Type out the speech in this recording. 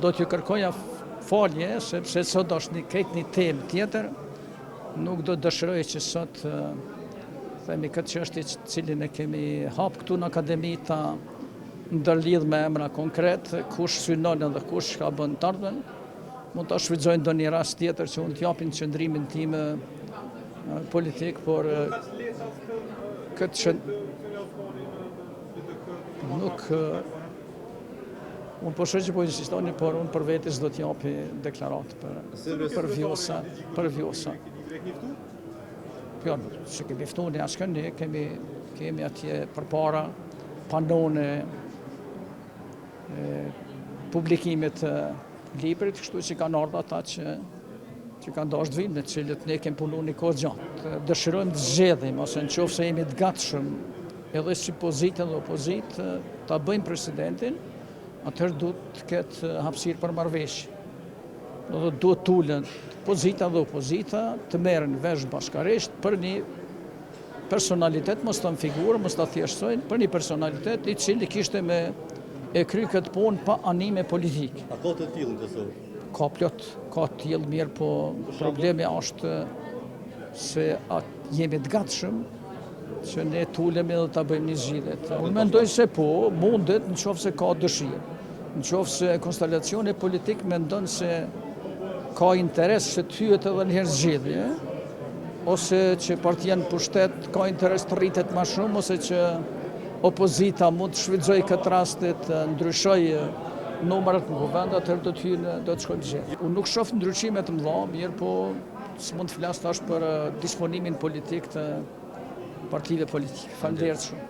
do t'ju kërkoja falje, sepse sot është një temë tjetër, nuk do dëshiroj që sot themi këtë çështje cilin e kemi hap këtu në akademi ta ndërlidh me emra konkret, kush synon edhe kush ka bën të ardhmen, mund ta shfrytëzojnë ndonjë rast tjetër që unë t'japin qëndrimin tim politik, por këtë që nuk unë po shoh që po insistoni, por unë për vetes do t'japi deklaratë për vjosa. Jo, që kemi ftuar ne askën, ne kemi atje përpara panone publikimit të librit, kështu që kanë ardhur ata që kanë dashur të vinë, me të cilët ne kemi punuar një kohë gjatë. Dëshirojmë të zgjedhim, ose nëse jemi të gatshëm edhe si pozitë dhe opozitë, ta bëjmë presidentin, atëherë duhet të ketë hapësirë për marrëveshje. Duhet tulen pozita dhe opozita të merren vesh bashkarisht për një personalitet, mos ta figurë, mos ta thjeshtojnë, për një personalitet i cili kishte me e kry këtë punë pa anime politik. A ka të tillë në Kosovë? Ka plot, ka të tillë mirë, po problemi është se jemi të gatshëm që ne tulemi dhe ta bëjmë një zgjidhje. Unë mendoj se po, mundet nëse ka dëshirë. Nëse konstelacioni politik mendon se ka interes që të hyet edhe një herë zgjedhje, ose që partia në pushtet ka interes të rritet më shumë, ose që opozita mund të shfrytëzoj këtë rastet, ndryshoj numrat në kuvend, atëherë do të shkojmë zgjedhje. Unë nuk shoh ndryshime të mëdha, mirë, po s'mund të flas tash për disponimin politik të partive politike. Faleminderit shumë.